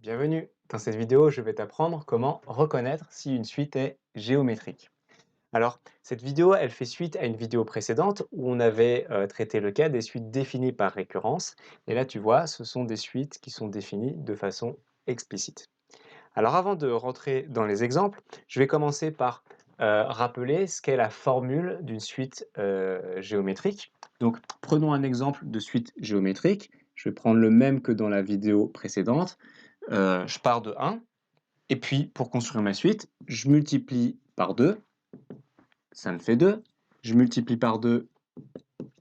Bienvenue! Dans cette vidéo, je vais t'apprendre comment reconnaître si une suite est géométrique. Alors, cette vidéo, elle fait suite à une vidéo précédente où on avait traité le cas des suites définies par récurrence. Et là, tu vois, ce sont des suites qui sont définies de façon explicite. Alors, avant de rentrer dans les exemples, je vais commencer par rappeler ce qu'est la formule d'une suite géométrique. Donc, prenons un exemple de suite géométrique. Je vais prendre le même que dans la vidéo précédente. Je pars de 1, et puis pour construire ma suite, je multiplie par 2, ça me fait 2, je multiplie par 2,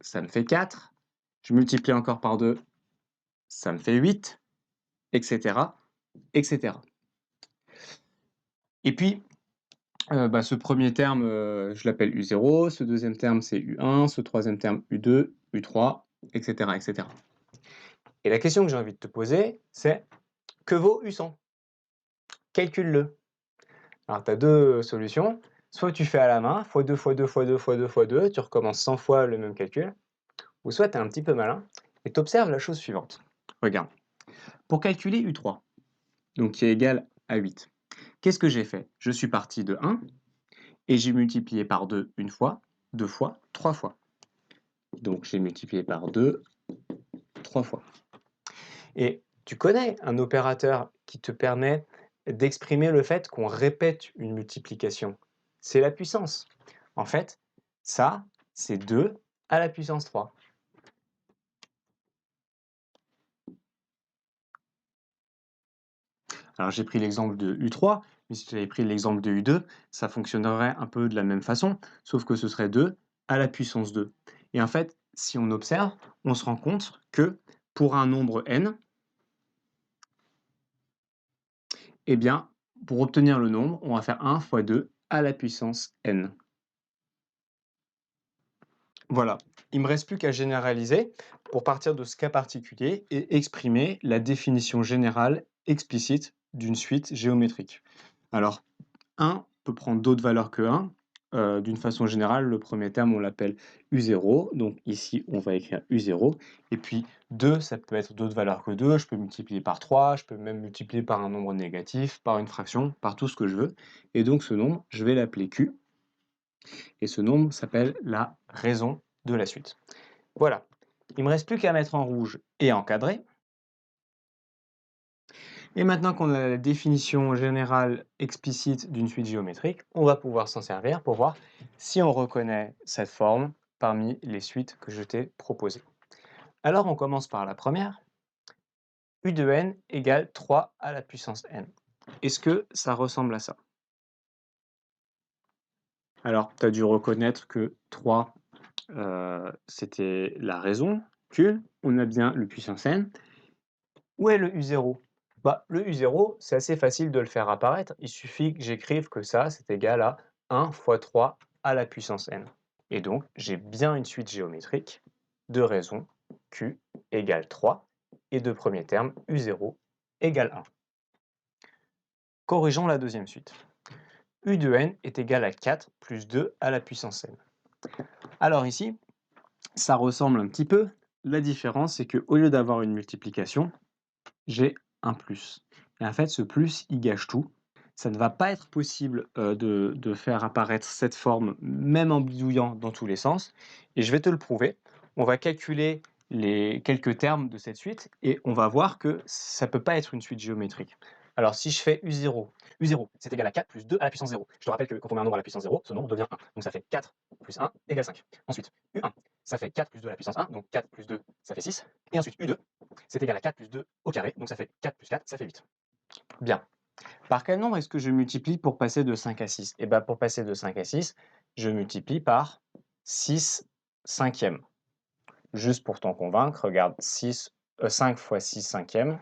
ça me fait 4, je multiplie encore par 2, ça me fait 8, etc., etc. Et puis, ce premier terme, je l'appelle U0, ce deuxième terme, c'est U1, ce troisième terme, U2, U3, etc., etc. Et la question que j'ai envie de te poser, c'est que vaut U100? Calcule-le. Alors, tu as deux solutions. Soit tu fais à la main, x2, x2, x2, x2, x2, tu recommences 100 fois le même calcul. Ou soit tu es un petit peu malin et tu observes la chose suivante. Regarde. Pour calculer U3, donc qui est égal à 8, qu'est-ce que j'ai fait? Je suis parti de 1 et j'ai multiplié par 2 une fois, deux fois, trois fois. Donc j'ai multiplié par 2, trois fois. Et tu connais un opérateur qui te permet d'exprimer le fait qu'on répète une multiplication. C'est la puissance. En fait, ça, c'est 2 à la puissance 3. Alors j'ai pris l'exemple de U3, mais si tu avais pris l'exemple de U2, ça fonctionnerait un peu de la même façon, sauf que ce serait 2 à la puissance 2. Et en fait, si on observe, on se rend compte que pour un nombre n, eh bien, pour obtenir le nombre, on va faire 1 fois 2 à la puissance n. Voilà, il ne me reste plus qu'à généraliser pour partir de ce cas particulier et exprimer la définition générale explicite d'une suite géométrique. Alors, 1 peut prendre d'autres valeurs que 1. D'une façon générale, le premier terme, on l'appelle U0. Donc ici, on va écrire U0. Et puis 2, ça peut être d'autres valeurs que 2. Je peux multiplier par 3, je peux même multiplier par un nombre négatif, par une fraction, par tout ce que je veux. Et donc ce nombre, je vais l'appeler Q. Et ce nombre s'appelle la raison de la suite. Voilà. Il ne me reste plus qu'à mettre en rouge et encadrer. Et maintenant qu'on a la définition générale explicite d'une suite géométrique, on va pouvoir s'en servir pour voir si on reconnaît cette forme parmi les suites que je t'ai proposées. Alors on commence par la première. U de n égale 3 à la puissance n. Est-ce que ça ressemble à ça? Alors, tu as dû reconnaître que 3, c'était la raison, Q, on a bien le puissance n. Où est le U0? Le U0, c'est assez facile de le faire apparaître. Il suffit que j'écrive que ça, c'est égal à 1 fois 3 à la puissance n. Et donc, j'ai bien une suite géométrique de raisons Q égale 3 et de premier terme U0 égale 1. Corrigeons la deuxième suite. U de n est égal à 4 plus 2 à la puissance n. Alors ici, ça ressemble un petit peu. La différence, c'est qu'au lieu d'avoir une multiplication, j'ai un plus. Et en fait, ce plus, il gâche tout. Ça ne va pas être possible de faire apparaître cette forme, même en bidouillant dans tous les sens. Et je vais te le prouver. On va calculer les quelques termes de cette suite et on va voir que ça ne peut pas être une suite géométrique. Alors, si je fais U0, c'est égal à 4 plus 2 à la puissance 0. Je te rappelle que quand on met un nombre à la puissance 0, ce nombre devient 1. Donc ça fait 4 plus 1 égale 5. Ensuite, U1, ça fait 4 plus 2 à la puissance 1, donc 4 plus 2, ça fait 6. Et ensuite, U2, c'est égal à 4 plus 2 au carré, donc ça fait 4 plus 4, ça fait 8. Bien. Par quel nombre est-ce que je multiplie pour passer de 5 à 6? Eh bien, pour passer de 5 à 6, je multiplie par 6 cinquièmes. Juste pour t'en convaincre, regarde, 5 fois 6 cinquièmes.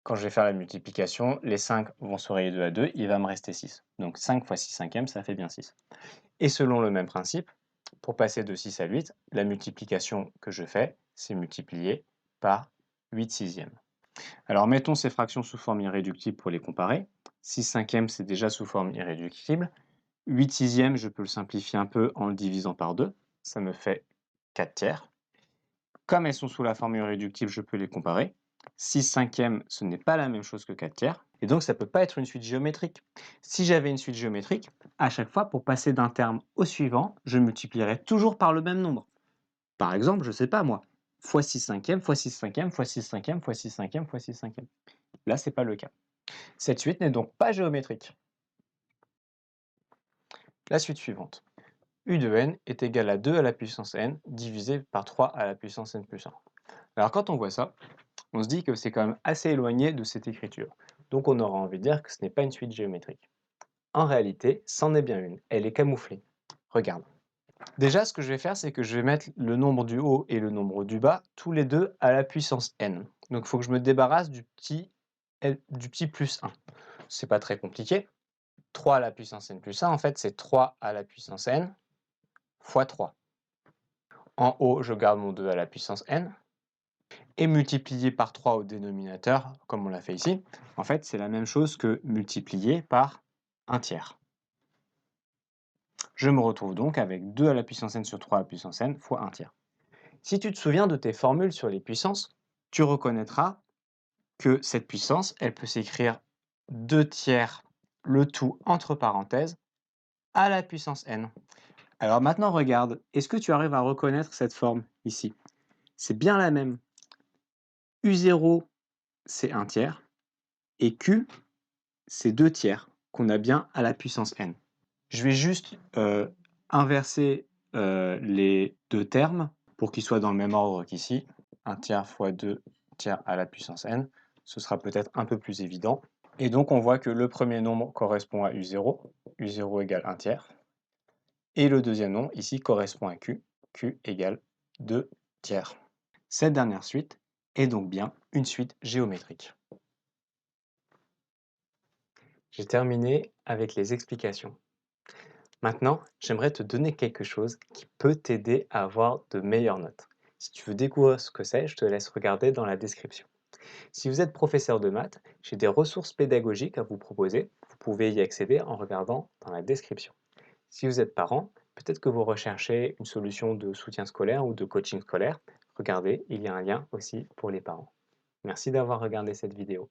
Quand je vais faire la multiplication, les 5 vont se rayer 2 à 2, il va me rester 6. Donc 5 fois 6 cinquièmes, ça fait bien 6. Et selon le même principe, pour passer de 6 à 8, la multiplication que je fais, c'est multiplier par 8 sixièmes. Alors mettons ces fractions sous forme irréductible pour les comparer. 6 cinquièmes, c'est déjà sous forme irréductible. 8 sixièmes, je peux le simplifier un peu en le divisant par 2. Ça me fait 4 tiers. Comme elles sont sous la forme irréductible, je peux les comparer. 6 cinquièmes, ce n'est pas la même chose que 4 tiers, et donc ça ne peut pas être une suite géométrique. Si j'avais une suite géométrique, à chaque fois, pour passer d'un terme au suivant, je multiplierais toujours par le même nombre. Par exemple, je ne sais pas moi, fois 6 cinquièmes, fois 6 cinquièmes, fois 6 cinquièmes, fois 6 cinquièmes, fois 6 cinquièmes. Là, ce n'est pas le cas. Cette suite n'est donc pas géométrique. La suite suivante. U de n est égal à 2 à la puissance n divisé par 3 à la puissance n plus 1. Alors quand on voit ça, on se dit que c'est quand même assez éloigné de cette écriture. Donc on aura envie de dire que ce n'est pas une suite géométrique. En réalité, c'en est bien une. Elle est camouflée. Regarde. Déjà, ce que je vais faire, c'est que je vais mettre le nombre du haut et le nombre du bas, tous les deux à la puissance n. Donc il faut que je me débarrasse du petit plus 1. C'est pas très compliqué. 3 à la puissance n plus 1, en fait, c'est 3 à la puissance n fois 3. En haut, je garde mon 2 à la puissance n. Et multiplié par 3 au dénominateur, comme on l'a fait ici, en fait, c'est la même chose que multiplier par 1 tiers. Je me retrouve donc avec 2 à la puissance n sur 3 à la puissance n fois 1 tiers. Si tu te souviens de tes formules sur les puissances, tu reconnaîtras que cette puissance, elle peut s'écrire 2 tiers, le tout entre parenthèses, à la puissance n. Alors maintenant, regarde, est-ce que tu arrives à reconnaître cette forme ici? C'est bien la même. U0, c'est 1 tiers, et Q, c'est 2 tiers, qu'on a bien à la puissance n. Je vais juste inverser les deux termes pour qu'ils soient dans le même ordre qu'ici. 1 tiers fois 2 tiers à la puissance n. Ce sera peut-être un peu plus évident. Et donc on voit que le premier nombre correspond à U0. U0 égale 1 tiers. Et le deuxième nombre ici correspond à Q. Q égale 2 tiers. Cette dernière suite est donc bien une suite géométrique. J'ai terminé avec les explications. Maintenant, j'aimerais te donner quelque chose qui peut t'aider à avoir de meilleures notes. Si tu veux découvrir ce que c'est, je te laisse regarder dans la description. Si vous êtes professeur de maths, j'ai des ressources pédagogiques à vous proposer. Vous pouvez y accéder en regardant dans la description. Si vous êtes parent, peut-être que vous recherchez une solution de soutien scolaire ou de coaching scolaire. Regardez, il y a un lien aussi pour les parents. Merci d'avoir regardé cette vidéo.